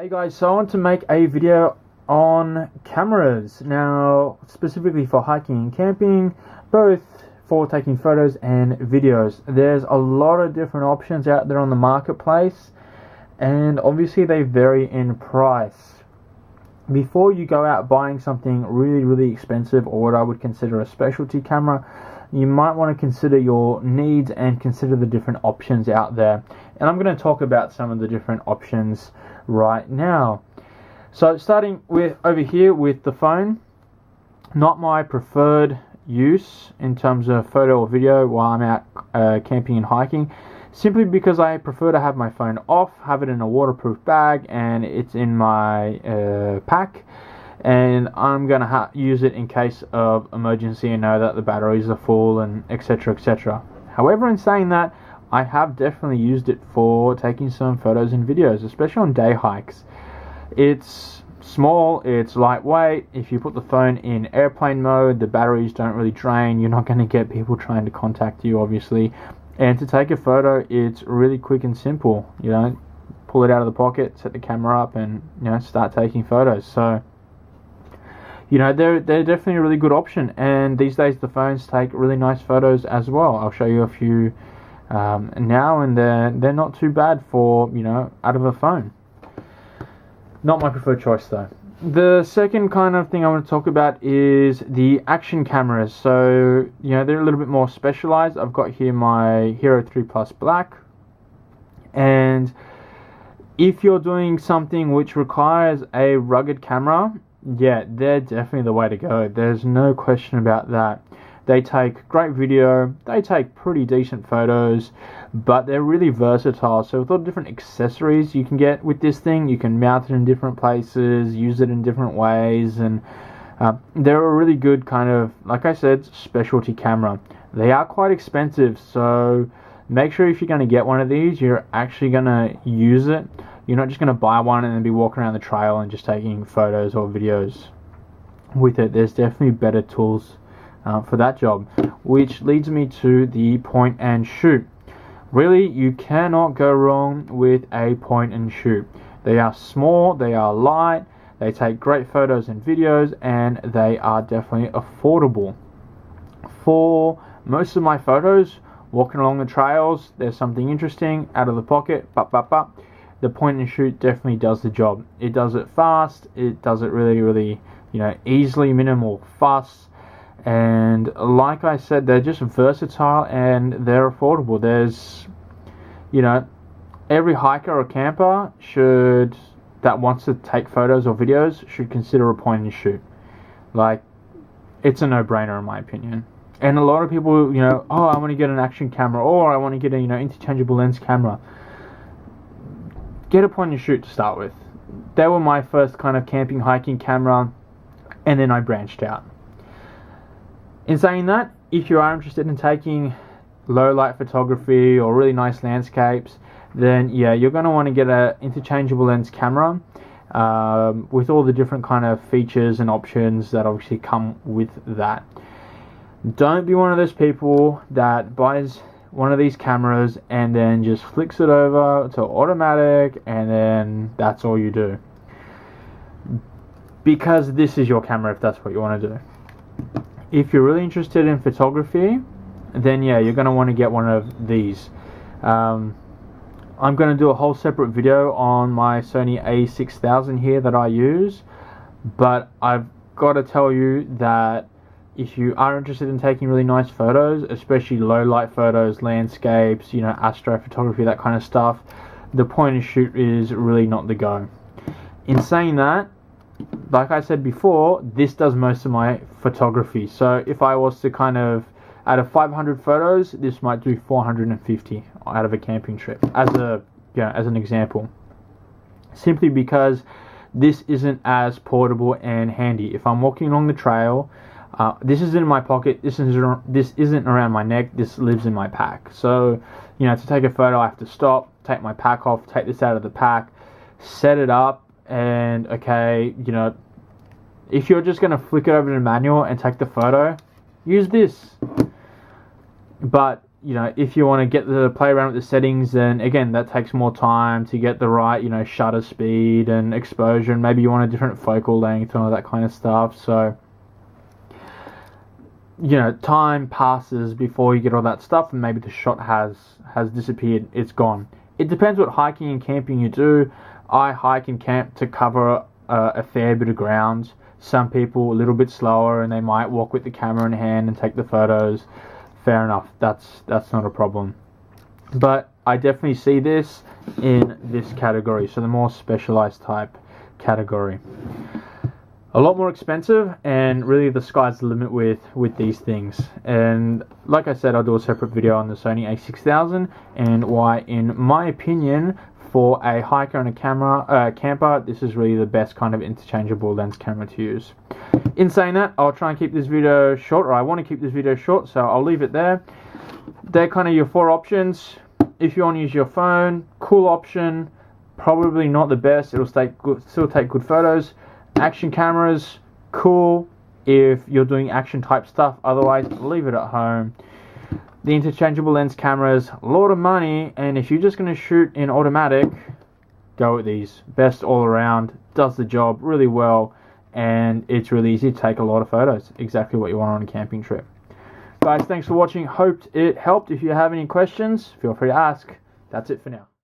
Hey guys, so I want to make a video on cameras. Now, specifically for hiking and camping, both for taking photos and videos. There's a lot of different options out there on the marketplace, and obviously they vary in price. Before you go out buying something really expensive, or what I would consider a specialty camera, you might want to consider your needs and consider the different options out there. And I'm going to talk about some of the different options right now. So starting with over here with the phone, not my preferred use in terms of photo or video while I'm out camping and hiking, simply because I prefer to have my phone off, have it in a waterproof bag, and it's in my pack, and I'm going to use it in case of emergency and know that the batteries are full, and etc. However, in saying that, I have definitely used it for taking some photos and videos, especially on day hikes. It's small, it's lightweight. If you put the phone in airplane mode, the batteries don't really drain. You're not going to get people trying to contact you, obviously. And to take a photo, it's really quick and simple. You know, pull it out of the pocket, set the camera up, and start taking photos. So, they're definitely a really good option. And these days, the phones take really nice photos as well. I'll show you a few now, and they're not too bad for out of a phone. Not my preferred choice though. The second kind of thing I want to talk about is the action cameras. So they're a little bit more specialized. I've got here my Hero 3 Plus Black, and if you're doing something which requires a rugged camera, yeah, they're definitely the way to go. There's no question about that. They take great video, they take pretty decent photos, but they're really versatile. So with all the different accessories you can get with this thing, you can mount it in different places, use it in different ways, and they're a really good kind of, like I said, specialty camera. They are quite expensive, so make sure if you're going to get one of these, you're actually going to use it. You're not just going to buy one and then be walking around the trail and just taking photos or videos with it. There's definitely better tools for that job, which leads me to the point and shoot. Really, you cannot go wrong with a point and shoot. They are small, they are light, they take great photos and videos, and they are definitely affordable. For most of my photos, walking along the trails, there's something interesting out of the pocket, the point and shoot definitely does the job. It does it fast, it does it really easily, minimal fuss. And like I said, they're just versatile and they're affordable. There's, every hiker or camper that wants to take photos or videos should consider a point and shoot. Like, it's a no-brainer in my opinion. And a lot of people, I want to get an action camera, or I want to get an, interchangeable lens camera. Get a point and shoot to start with. They were my first kind of camping, hiking camera, and then I branched out. In saying that, if you are interested in taking low light photography or really nice landscapes, then yeah, you're going to want to get an interchangeable lens camera with all the different kind of features and options that obviously come with that. Don't be one of those people that buys one of these cameras and then just flicks it over to automatic and then that's all you do. Because this is your camera if that's what you want to do. If you're really interested in photography, then yeah, you're going to want to get one of these. I'm going to do a whole separate video on my Sony a6000 here that I use, but I've got to tell you that if you are interested in taking really nice photos, especially low light photos, landscapes, astrophotography, that kind of stuff, the point and shoot is really not the go. In saying that, like I said before, this does most of my photography. So if I was to kind of, out of 500 photos, this might do 450 out of a camping trip, as an example. Simply because this isn't as portable and handy. If I'm walking along the trail, this isn't in my pocket, this isn't around my neck, this lives in my pack. So, to take a photo, I have to stop, take my pack off, take this out of the pack, set it up, and okay, if you're just going to flick it over to manual and take the photo, use this. But you know, if you want to get the play around with the settings, then again, that takes more time to get the right, you know, shutter speed and exposure. And maybe you want a different focal length and all that kind of stuff. So, you know, time passes before you get all that stuff, and maybe the shot has disappeared. It's gone. It depends what hiking and camping you do. I hike and camp to cover a fair bit of ground. Some people a little bit slower, and they might walk with the camera in hand and take the photos. Fair enough, that's not a problem. But I definitely see this in this category, so the more specialized type category. A lot more expensive, and really the sky's the limit with these things. And like I said, I'll do a separate video on the Sony a6000 and why, in my opinion, for a hiker and a camper, this is really the best kind of interchangeable lens camera to use. In saying that, I'll try and keep this video short, or I want to keep this video short, so I'll leave it there. They're kind of your 4 options. If you want to use your phone, cool option, probably not the best. It'll still take good photos. Action cameras, cool if you're doing action type stuff. Otherwise, leave it at home. The interchangeable lens cameras, a lot of money, and if you're just going to shoot in automatic, go with these. Best all around, does the job really well, and it's really easy to take a lot of photos. Exactly what you want on a camping trip. Guys, thanks for watching. Hoped it helped. If you have any questions, feel free to ask. That's it for now.